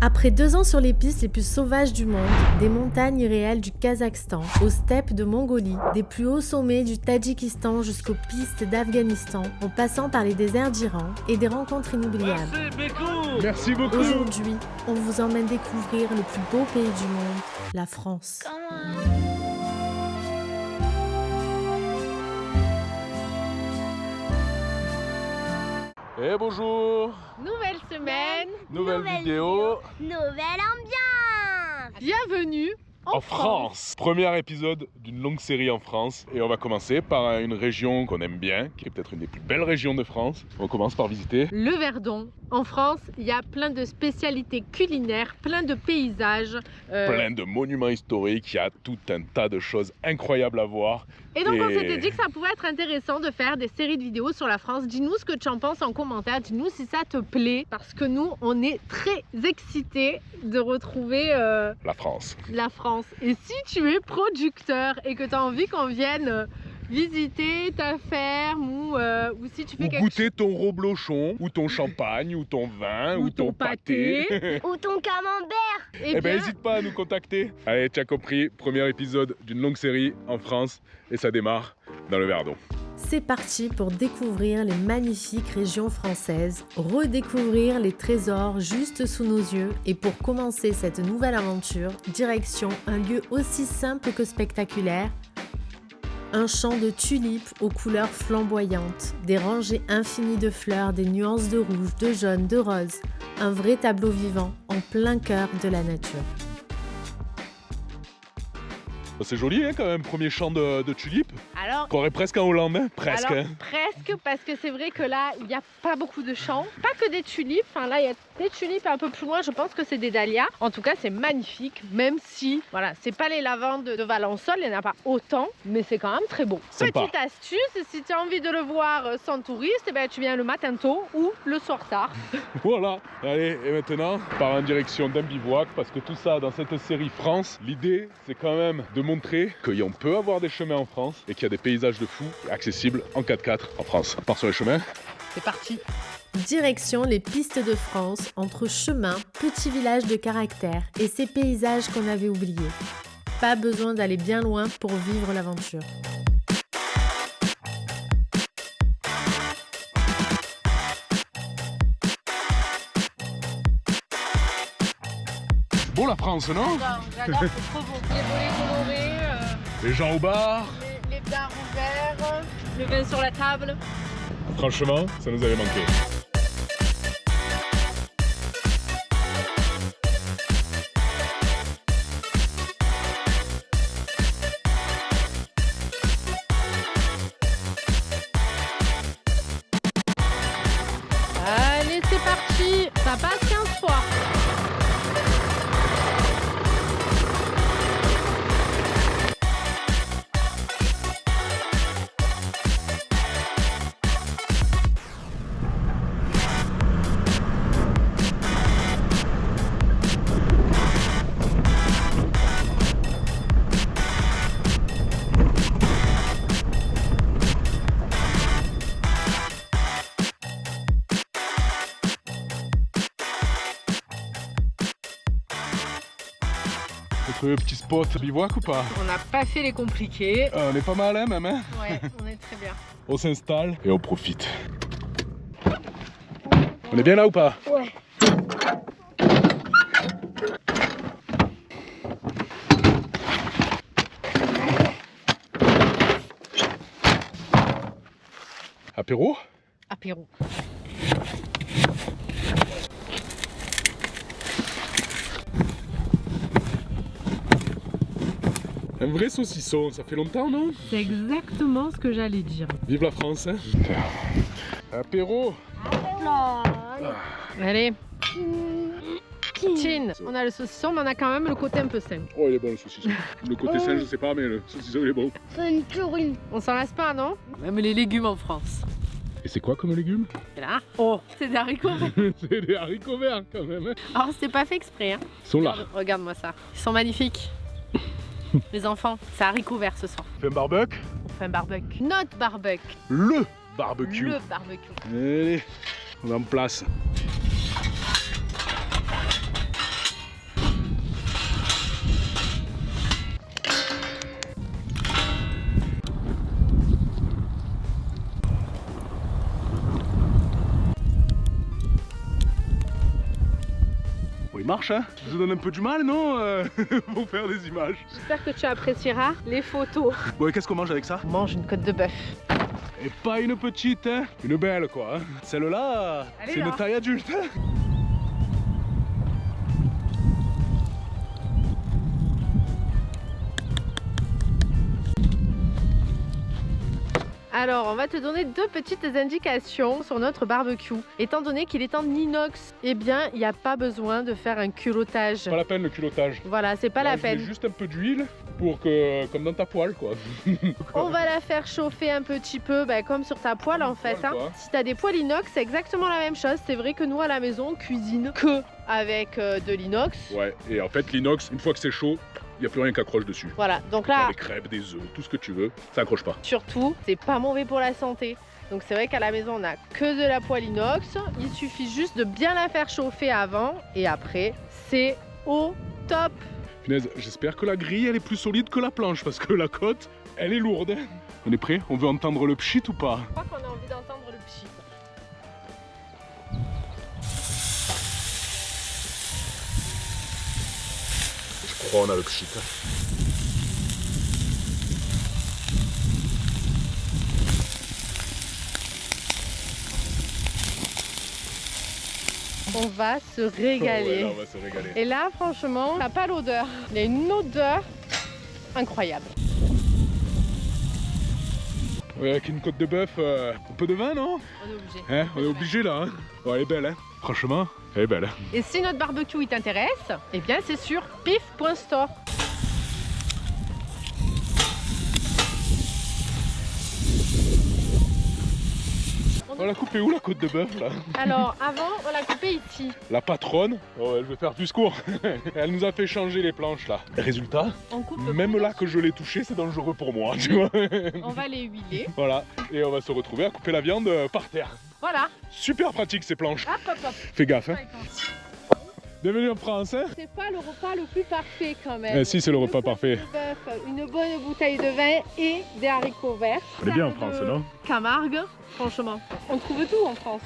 Après 2 ans sur les pistes les plus sauvages du monde, des montagnes irréelles du Kazakhstan, aux steppes de Mongolie, des plus hauts sommets du Tadjikistan jusqu'aux pistes d'Afghanistan, en passant par les déserts d'Iran et des rencontres inoubliables. Merci beaucoup. Aujourd'hui, on vous emmène découvrir le plus beau pays du monde, la France. Et bonjour. Nouvelle semaine, Nouvelle vidéo. Nouvelle ambiance. bienvenue En France. Premier épisode d'une longue série en France. Et on va commencer par une région qu'on aime bien, qui est peut-être une des plus belles régions de France. On commence par visiter Le Verdon. En France, il y a plein de spécialités culinaires, plein de paysages. plein de monuments historiques. Il y a tout un tas de choses incroyables à voir. Et donc on Et- s'était dit que ça pouvait être intéressant de faire des séries de vidéos sur la France. Dis-nous ce que tu en penses en commentaire, dis-nous si ça te plaît. Parce que nous, on est très excités de retrouver La France. la France. Et si tu es producteur et que tu as envie qu'on vienne visiter ta ferme ou si tu fais Ou quelque goûter ton reblochon, ou ton champagne, ou ton vin, Ou ou ton ton pâté. Ou ton camembert. Eh ben, n'hésite pas à nous contacter. Allez, tu as compris, premier épisode d'une longue série en France. Et ça démarre dans le Verdon. C'est parti pour découvrir les magnifiques régions françaises, redécouvrir les trésors juste sous nos yeux et pour commencer cette nouvelle aventure, direction un lieu aussi simple que spectaculaire, un champ de tulipes aux couleurs flamboyantes, des rangées infinies de fleurs, des nuances de rouge, de jaune, de rose, un vrai tableau vivant en plein cœur de la nature. C'est joli, hein, quand même, premier champ de tulipes. Alors, Qu'on aurait presque en Hollande, hein, presque. alors, hein. presque, parce que c'est vrai que là, il n'y a pas beaucoup de champs. Pas que des tulipes. Enfin, là, il y a des tulipes un peu plus loin. Je pense que c'est des dahlias. En tout cas, c'est magnifique. Même si, voilà, c'est pas les lavandes de Valençol. Il n'y en a pas autant. Mais c'est quand même très beau. Sympa. Petite astuce, si tu as envie de le voir sans touriste, eh ben, tu viens le matin tôt ou le soir tard. Voilà. Allez, et maintenant, on part en direction d'un bivouac, parce que tout ça, dans cette série France, l'idée, c'est quand même de montrer qu'on peut avoir des chemins en France et qu'il y a des paysages de fou accessibles en 4x4 en France. On part sur les chemins. C'est parti. Direction les pistes de France, entre chemins, petits villages de caractère et ces paysages qu'on avait oubliés. Pas besoin d'aller bien loin pour vivre l'aventure. Bon, la France, non? J'adore, c'est trop beau. Les volets colorés, Les gens au bar. les bars ouverts, le vin sur la table. Franchement, ça nous avait manqué. Allez, c'est parti. Ça passe 15 fois. On trouve un petit spot bivouac ou pas? On n'a pas fait les compliqués. On est pas mal, hein, même, hein? Ouais, on est très bien. On s'installe et on profite. On est bien là ou pas? Ouais. Apéro? Apéro. Un vrai saucisson, ça fait longtemps, non? C'est exactement ce que j'allais dire. Vive la France, hein? Apéro? Allez. Chin. On a le saucisson, mais on a quand même le côté un peu sain. Oh, il est bon le saucisson. Le côté sain, je sais pas, mais le saucisson, il est bon. C'est une curine. On s'en lasse pas, non? Même les légumes en France. Et c'est quoi comme légumes? Et là, oh, c'est des haricots verts. C'est des haricots verts, quand même. Hein. Alors, c'était pas fait exprès. Hein. Ils sont là. Regarde-moi ça. Ils sont magnifiques. Les enfants, c'est haricots verts ce soir. On fait un barbecue? On fait un barbecue. Notre barbecue. Le barbecue. Le barbecue. Allez, on est en place. il marche, hein. Je vous donne un peu du mal, non pour faire des images. J'espère que tu apprécieras les photos. Bon, et qu'est-ce qu'on mange avec ça? On mange une côte de bœuf. Et pas une petite, hein. Une belle, quoi. Hein. Celle-là, c'est une taille adulte. Hein. Alors, on va te donner deux petites indications sur notre barbecue. Étant donné qu'il est en inox, eh bien, il n'y a pas besoin de faire un culottage. Pas la peine le culottage. Voilà, c'est pas Là, la je mets peine. juste un peu d'huile pour que, comme dans ta poêle, quoi. On va la faire chauffer un petit peu, comme sur ta poêle en fait. Hein. Si tu as des poêles inox, c'est exactement la même chose. C'est vrai que nous, à la maison, on cuisine que avec de l'inox. Ouais, et en fait, l'inox, une fois que c'est chaud, il n'y a plus rien qui accroche dessus. Voilà, donc là, des crêpes, des œufs, tout ce que tu veux, ça accroche pas. surtout, c'est pas mauvais pour la santé. Donc c'est vrai qu'à la maison, on n'a que de la poêle inox. Il suffit juste de bien la faire chauffer avant et après, c'est au top. Punaise, j'espère que la grille, elle est plus solide que la planche parce que la côte, elle est lourde. On est prêt? On veut entendre le pchit ou pas? Je crois qu'on a envie d'entendre le pchit. Je crois qu'on a le pchit. On va se régaler. Ouais, là, on va se régaler. Et là, franchement, t'as pas l'odeur. Il y a une odeur incroyable. Ouais, avec une côte de bœuf, un peu de vin, non? On est obligé. Hein, on est obligé là. Hein. Ouais, elle est belle, hein. Franchement, elle est belle. Et si notre barbecue il t'intéresse, eh bien c'est sur pif.store. On l'a coupée où la côte de bœuf là? Alors avant, on l'a coupé ici. La patronne, oh, elle veut faire plus court. Elle nous a fait changer les planches là. Résultat, On coupe même tout là dessus. que je l'ai touché, c'est dangereux pour moi, tu vois. On va les huiler. Voilà, et on va se retrouver à couper la viande par terre. Voilà. Super pratique ces planches. Hop, hop, hop. Fais gaffe, hein. Bienvenue en France, hein. C'est pas le repas le plus parfait quand même. Si, c'est le repas parfait. De bœuf, une bonne bouteille de vin et des haricots verts. On est bien en Sac France, de non? Camargue, franchement. On trouve tout en France.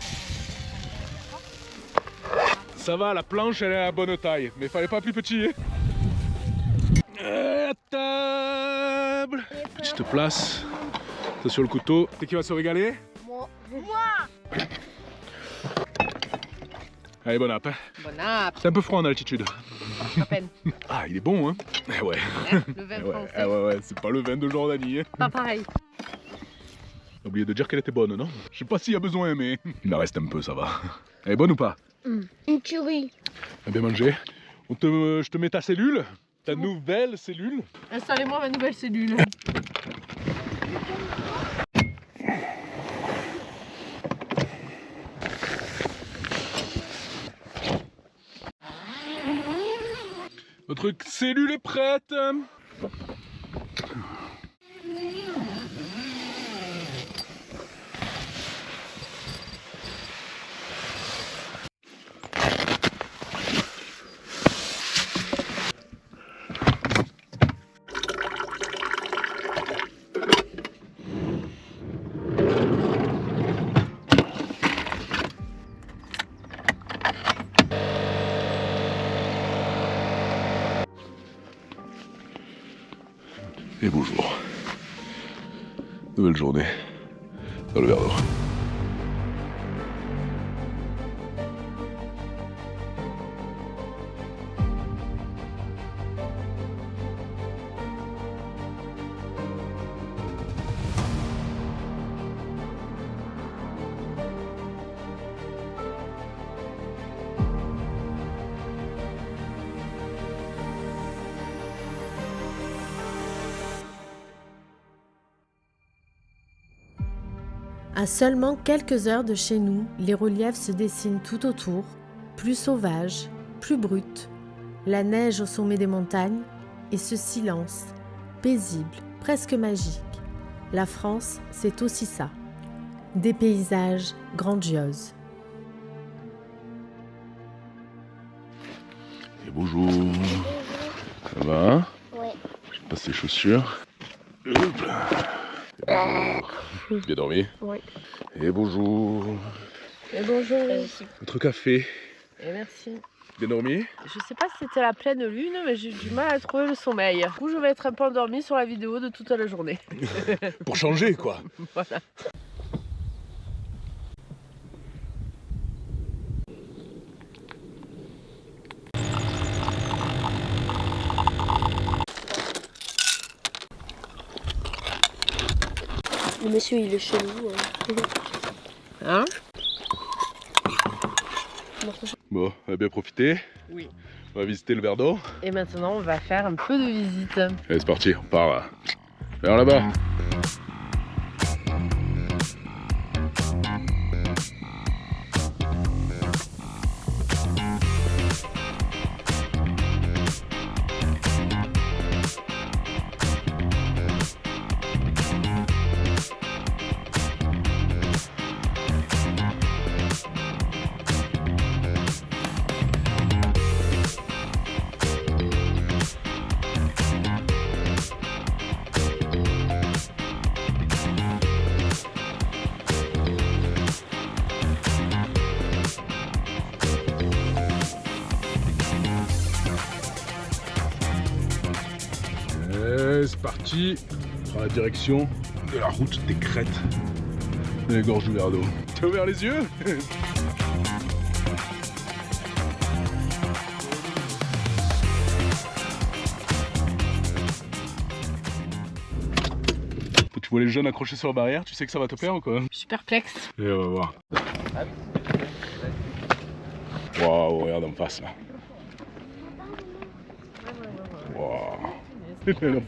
Ça va, la planche elle est à la bonne taille, mais fallait pas plus petit. À table. Petite place. Ça sur le couteau. C'est qui va se régaler? Moi. Allez, bon app. Hein. Bon app, C'est un peu froid en altitude. à peine. Ah, il est bon, hein? Eh ouais. Hein, le vin Eh ouais, français. eh ouais, c'est pas le vin de Jordanie. Hein. Pas pareil. J'ai oublié de dire qu'elle était bonne, non? Je sais pas s'il y a besoin, mais il en reste un peu, ça va. Elle est bonne ou pas? Une tuerie. Bien mangé. Je te mets ta cellule, ta nouvelle cellule. Installez-moi ma nouvelle cellule. Notre cellule est prête. Et bonjour. Nouvelle journée dans le Verdon. À seulement quelques heures de chez nous, les reliefs se dessinent tout autour, plus sauvages, plus bruts, la neige au sommet des montagnes et ce silence, paisible, presque magique. La France, c'est aussi ça, des paysages grandioses. Et bonjour. Ça va? Ouais. Je passe les chaussures. Hop là. Et bonjour. Bien dormi? Oui. Et bonjour. Et bonjour. Votre café. Et merci. Bien dormi? Je sais pas si c'était la pleine lune, mais j'ai du mal à trouver le sommeil. Du coup, je vais être un peu endormie sur la vidéo de toute la journée. Pour changer quoi. Voilà. Le monsieur, il est chelou. Hein? Bon, on va bien profiter. Oui. On va visiter le verre d'eau. Et maintenant, on va faire un peu de visite. Allez, c'est parti, on part vers là-bas. C'est parti, on prend la direction de la route des crêtes, de la gorge du verre d'eau. T'as ouvert les yeux? Tu vois les jeunes accrochés sur la barrière, tu sais que ça va te plaire ou quoi? Je suis perplexe. Et on va voir. Waouh, regarde en face là. Waouh.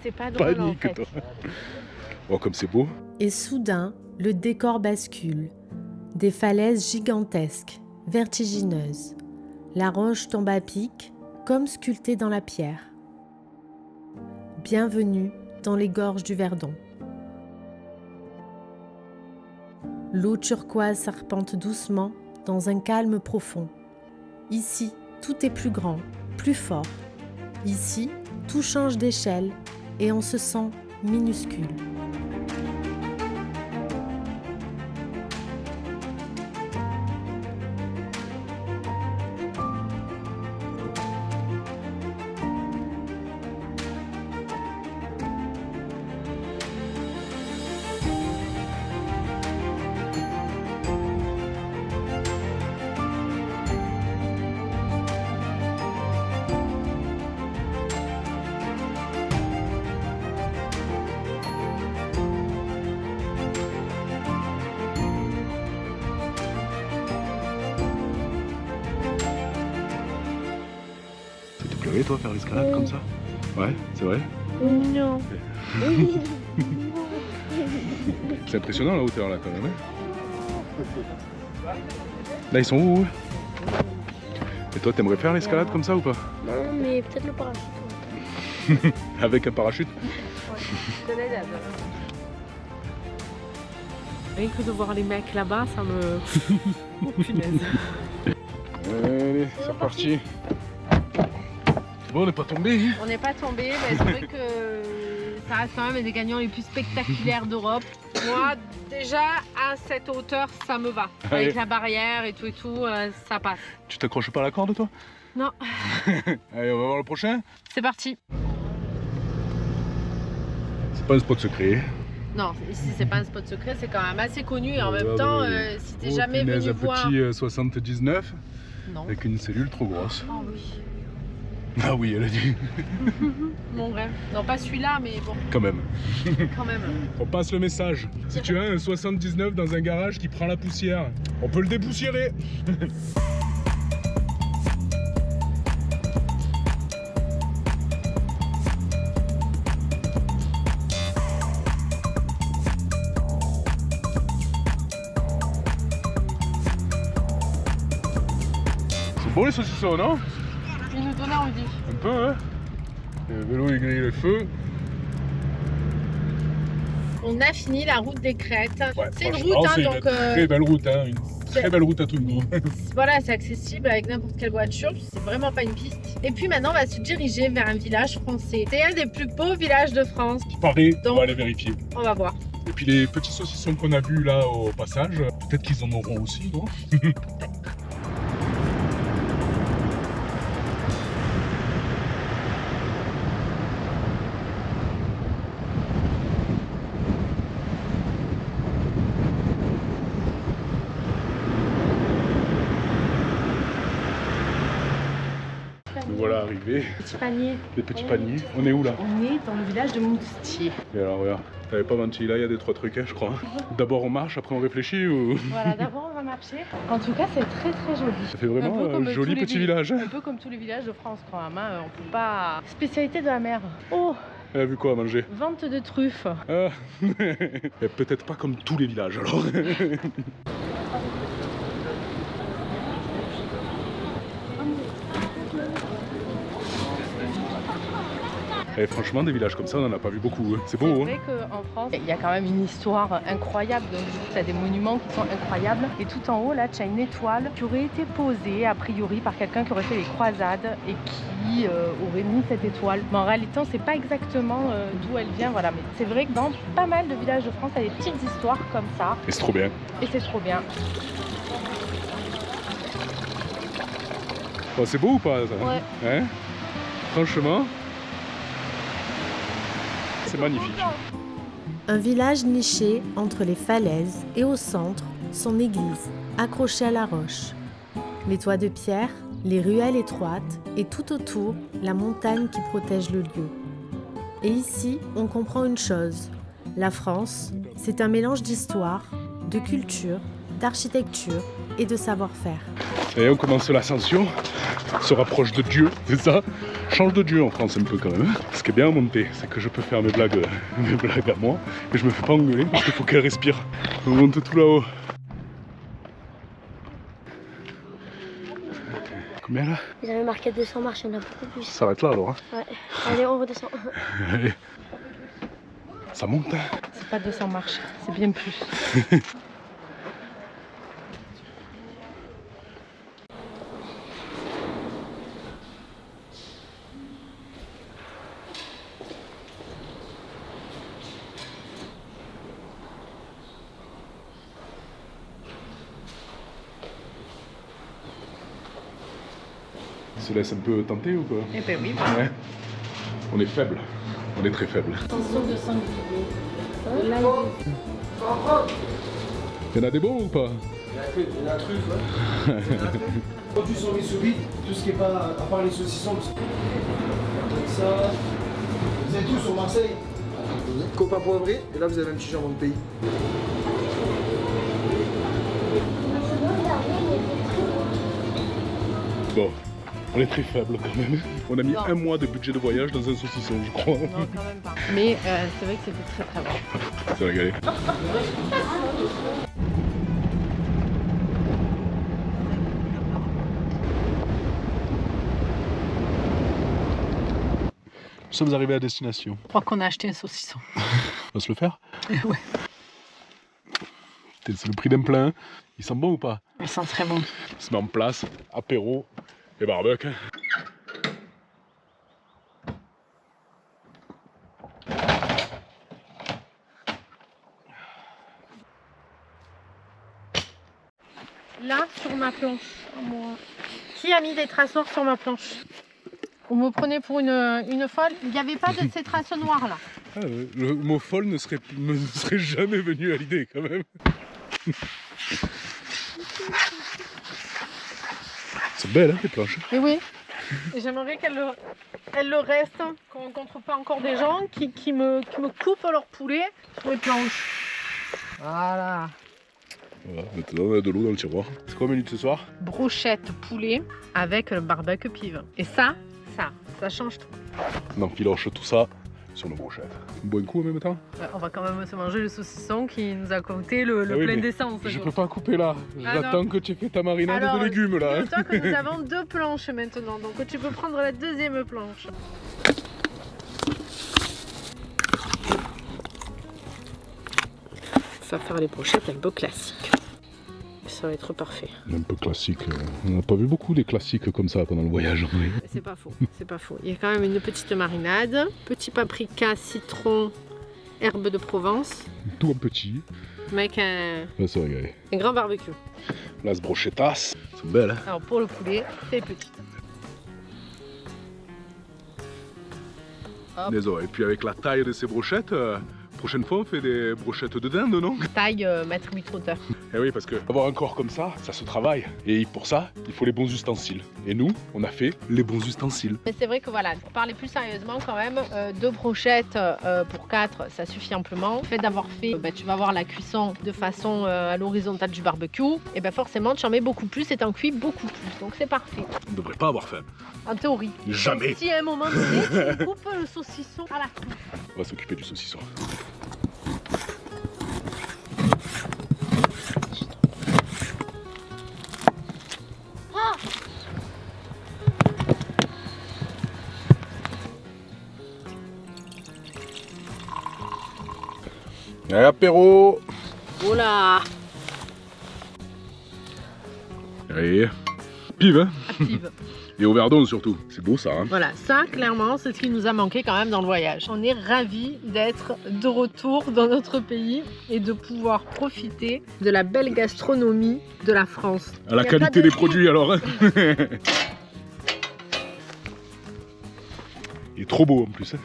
C'est pas drôle en Panique, fait. toi. Oh, comme c'est beau. Et soudain, le décor bascule. Des falaises gigantesques, vertigineuses. La roche tombe à pic, comme sculptée dans la pierre. Bienvenue dans les gorges du Verdon. L'eau turquoise serpente doucement dans un calme profond. Ici, tout est plus grand, plus fort. Ici, tout change d'échelle et on se sent minuscule. Ça te plairait toi faire l'escalade comme ça? Ouais, c'est vrai. Non. C'est impressionnant la hauteur là quand même. Là ils sont où? Et toi t'aimerais faire l'escalade comme ça ou pas? Non, mais peut-être le parachute. Avec un parachute? Rien que de voir les mecs là-bas, ça me... Oh, punaise. Allez, c'est reparti. Bon, on n'est pas tombé. On n'est pas tombé, mais c'est vrai que ça reste quand même des gagnants les plus spectaculaires d'Europe. Moi, déjà, à cette hauteur, ça me va. Allez. Avec la barrière et tout, ça passe. Tu t'accroches pas à la corde toi? Non. Allez, on va voir le prochain. C'est parti. C'est pas un spot secret. Non, ici, c'est pas un spot secret, c'est quand même assez connu. Et en même temps, si t'es Oh, jamais punaise, venu un voir... petit 79 Non. avec une cellule trop grosse. Oh oui. Ah oui, elle a dit. Mon rêve. Non, pas celui-là, mais bon, Quand même. quand même. On passe le message. Si tu as un 79 dans un garage qui prend la poussière, on peut le dépoussiérer. C'est beau les saucissons, non? Il nous donnait envie. Un peu, hein? Le vélo il grille le feu. On a fini la route des crêtes. Ouais, c'est une franchement, route, hein, c'est donc... une très belle route, hein, une très belle route à tout le monde. Voilà, c'est accessible avec n'importe quelle voiture, c'est vraiment pas une piste. Et puis maintenant, on va se diriger vers un village français. C'est un des plus beaux villages de France. Il paraît, on Donc- va aller vérifier. On va voir. Et puis les petits saucissons qu'on a vus là au passage, peut-être qu'ils en auront aussi, non? Nous voilà arrivés, Petit panier. des petits paniers. On est où là? On est dans le village de Moustier. Et alors regarde, t'avais pas menti, là il y a des 3 trucs, hein, je crois. D'abord on marche, après on réfléchit ou... Voilà, d'abord on va marcher. En tout cas, c'est très très joli. Ça fait vraiment Un peu comme un joli tous les petit village. Un peu comme tous les villages de France quand même. Hein. On peut pas. Spécialité de la mer. Oh, Elle a vu quoi à manger? vente de truffes. Ah. Et peut-être pas comme tous les villages alors. Et franchement, des villages comme ça, on en a pas vu beaucoup. Hein. C'est beau, C'est hein. vrai qu'en France, il y a quand même une histoire incroyable. Donc, tu as des monuments qui sont incroyables. Et tout en haut, là, tu as une étoile qui aurait été posée, a priori, par quelqu'un qui aurait fait les croisades et qui aurait mis cette étoile. Mais en réalité, on ne sait pas exactement d'où elle vient. Voilà. Mais c'est vrai que dans pas mal de villages de France, il y a des petites histoires comme ça. Et c'est trop bien. Et c'est trop bien. Bon, c'est beau ou pas ça? Ouais. Hein? Franchement, c'est magnifique. Un village niché entre les falaises et au centre, son église, accrochée à la roche. Les toits de pierre, les ruelles étroites et tout autour, la montagne qui protège le lieu. Et ici, on comprend une chose. La France, c'est un mélange d'histoire, de culture, d'architecture et de savoir-faire. Et on commence l'ascension, se rapproche de Dieu, c'est ça? Change de Dieu en France un peu quand même. Ce qui est bien à monter, c'est que je peux faire mes blagues à moi et je me fais pas engueuler parce qu'il faut qu'elle respire. On monte tout là-haut. Combien là? Ils avaient marqué 200 marches, il y en a beaucoup plus. Ça s'arrête là alors. Hein. Ouais. Allez, on redescend. Allez. Ça monte. Hein. C'est pas 200 marches, c'est bien plus. Se laisse un peu tenter ou quoi? Eh ben oui. Ouais. On est faible. On est très faible. Attention de sanglier. Là, Il y en a des bons ou pas? La truffe, hein. Les produits sont mis sous vide, tout ce qui est pas, à part les saucissons. Donc ça, vous êtes tous sur Marseille. Vous êtes copains poivrés, et là vous avez un petit jambon de pays. Bon, on est très faible quand même. On a mis un mois de budget de voyage dans un saucisson, je crois. non, quand même pas. Mais c'est vrai que c'était très très bon. C'est régalé. Nous sommes arrivés à destination. Je crois qu'on a acheté un saucisson. On va se le faire? Ouais. C'est le prix d'un plein. Il sent bon ou pas? Il sent très bon. On se met en place, apéro et barbecue. Là, sur ma planche, moi. Qui a mis des traces noires sur ma planche? Vous me prenez pour une folle? Il n'y avait pas de ces traces noires là. Ah, le mot folle ne serait jamais venu à l'idée quand même. C'est belle hein, tes planches. Et oui. J'aimerais qu'elle le reste, qu'on ne rencontre pas encore des gens qui me coupent leur poulet sur les planches. Voilà. Voilà, maintenant on a de l'eau dans le tiroir. C'est quoi le menu de ce soir? Brochette poulet avec le barbecue pive. Et ça change tout. On enfiloche tout ça sur nos brochettes. On boit un coup en même temps? On va quand même se manger le saucisson qui nous a coûté le Ah oui, plein mais d'essence. Je peux pas couper là. Ah J'attends que tu aies fait ta marinade Alors, de légumes là. Dis-toi que nous avons 2 planches maintenant, donc tu peux prendre la deuxième planche. Ça va faire les brochettes un peu classiques. Ça va être parfait. Un peu classique. On n'a pas vu beaucoup des classiques comme ça pendant le voyage. Oui. C'est pas faux, c'est pas faux. Il y a quand même une petite marinade, petit paprika, citron, herbe de Provence, Tout en petit. avec un Là, c'est régalé. grand barbecue. Là, ce brochettas. C'est belle hein. Alors pour le poulet, c'est petit. Hop. Désolé. Et puis avec la taille de ces brochettes, prochaine fois on fait des brochettes de dinde, non? Taille maître 8 hauteur. Eh oui, parce que avoir un corps comme ça se travaille. Et pour ça, il faut les bons ustensiles. Et nous, on a fait les bons ustensiles. Mais c'est vrai que voilà, pour parler plus sérieusement quand même, 2 brochettes pour 4, ça suffit amplement. Le fait d'avoir fait, tu vas voir la cuisson de façon à l'horizontale du barbecue, et forcément tu en mets beaucoup plus et t'en cuis beaucoup plus. Donc c'est parfait. On ne devrait pas avoir faim. En théorie. Jamais. Donc, si à un moment donné, tu coupes le saucisson à la coupe. On va s'occuper du saucisson. Allez, apéro. Oh là. Allez, pive, hein. Active. Et au verdon surtout. C'est beau ça, hein. Voilà, ça clairement c'est ce qui nous a manqué quand même dans le voyage. On est ravis d'être de retour dans notre pays et de pouvoir profiter de la belle gastronomie de la France. À la qualité des produits alors, hein. Il est trop beau en plus, hein.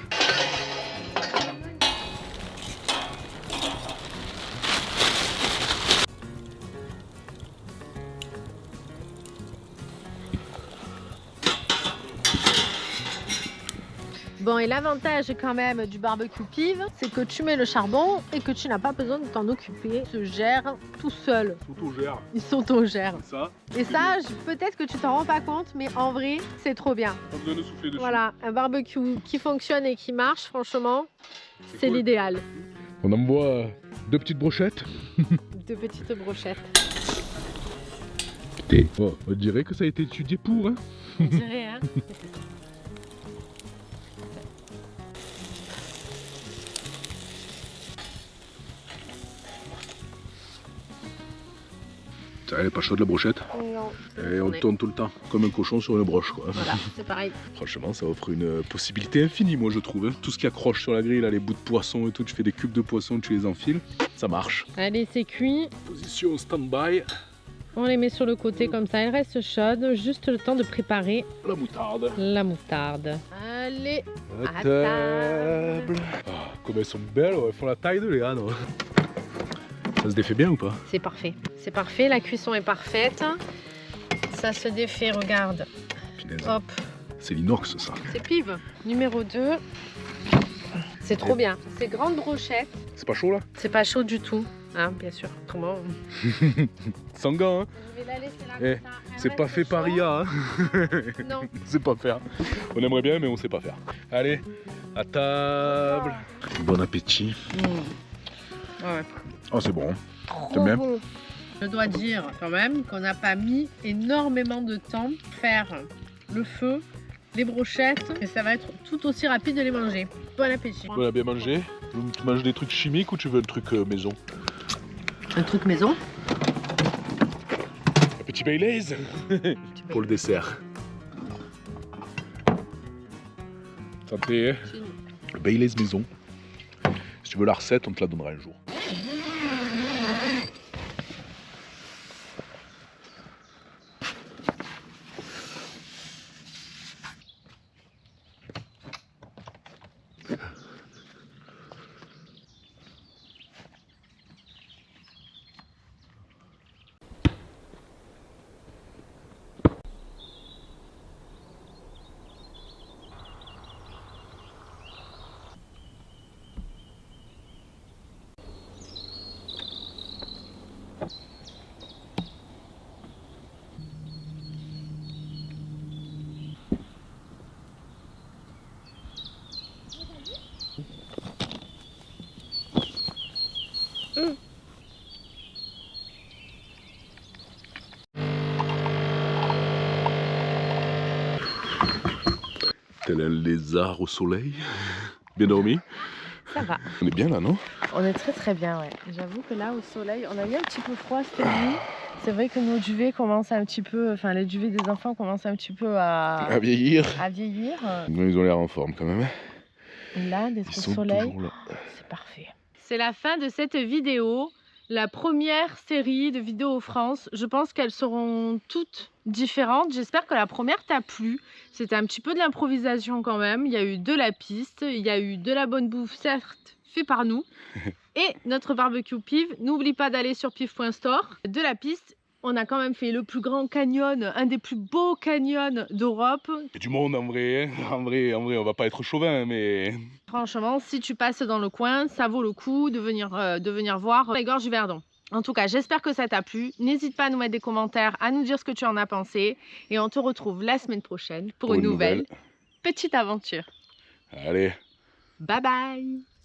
Bon, et l'avantage quand même du barbecue pive, c'est que tu mets le charbon et que tu n'as pas besoin de t'en occuper. Ils se gèrent tout seuls. S'autogère. Ils s'autogèrent. Ça, Et ça, peut-être que tu t'en rends pas compte, mais en vrai, c'est trop bien. pas besoin de souffler dessus. Voilà, un barbecue qui fonctionne et qui marche, franchement, c'est cool. l'idéal. On envoie 2 petites brochettes. 2 petites brochettes. Oh, on dirait que ça a été étudié pour, hein. On dirait, hein. Elle est pas chaude la brochette. Non. Et on tourne tout le temps, comme un cochon sur une broche quoi. Voilà, c'est pareil. Franchement, ça offre une possibilité infinie, moi je trouve, hein. Tout ce qui accroche sur la grille, là, les bouts de poisson et tout, tu fais des cubes de poisson, tu les enfiles, ça marche. Allez, c'est cuit. Position stand-by, On les met sur le côté comme ça, elles restent chaudes. Juste le temps de préparer la moutarde. la moutarde. Allez, À à table. Ah, comme elles sont belles, elles font la taille de Léa, non? Ça se défait bien ou pas? c'est parfait. C'est parfait, la cuisson est parfaite. Ça se défait, regarde. Punaise. Hop, C'est l'inox ça. c'est pive. Numéro 2. C'est trop bien. C'est grande brochette. C'est pas chaud là? C'est pas chaud du tout. Hein, bien sûr. Comment Sans gants, hein? Je vais la laisser là. Eh, comme ça. Elle C'est reste pas fait par chaude. IA, hein? Non. On sait pas faire. On aimerait bien, mais on sait pas faire. Allez, à table. Bon appétit. Ouais. Oh, c'est bon. Trop bien bon. Je dois dire quand même qu'on n'a pas mis énormément de temps pour faire le feu, les brochettes, et ça va être tout aussi rapide de les manger. Bon appétit. On a bien mangé. Tu manges des trucs chimiques ou tu veux un truc maison? Un truc maison. Un petit Baileys pour le dessert. Santé. Le Baileys maison. Si tu veux la recette, on te la donnera un jour. Tel un lézard au soleil. Bien dormi? Ça va. On est bien là, non? On est très bien, ouais. J'avoue que là, au soleil, on a eu un petit peu froid cette nuit. C'est vrai que nos duvets commencent un petit peu, enfin les duvets des enfants commencent un petit peu À vieillir. à vieillir. Non, ils ont l'air en forme quand même. Et là, d'être Ils au sont soleil, toujours là. c'est parfait. C'est la fin de cette vidéo. La première série de vidéos France. Je pense qu'elles seront toutes différentes. J'espère que la première t'a plu. C'était un petit peu de l'improvisation quand même. Il y a eu de la piste, il y a eu de la bonne bouffe, certes fait par nous. Et notre barbecue Piv, n'oublie pas d'aller sur piv.store. De la piste, on a quand même fait le plus grand canyon, un des plus beaux canyons d'Europe. Du monde en vrai, hein. En vrai, on va pas être chauvin, mais... Franchement, si tu passes dans le coin, ça vaut le coup de venir voir les gorges du Verdon. En tout cas, j'espère que ça t'a plu. N'hésite pas à nous mettre des commentaires, à nous dire ce que tu en as pensé. Et on te retrouve la semaine prochaine pour une nouvelle petite aventure. Allez. Bye bye.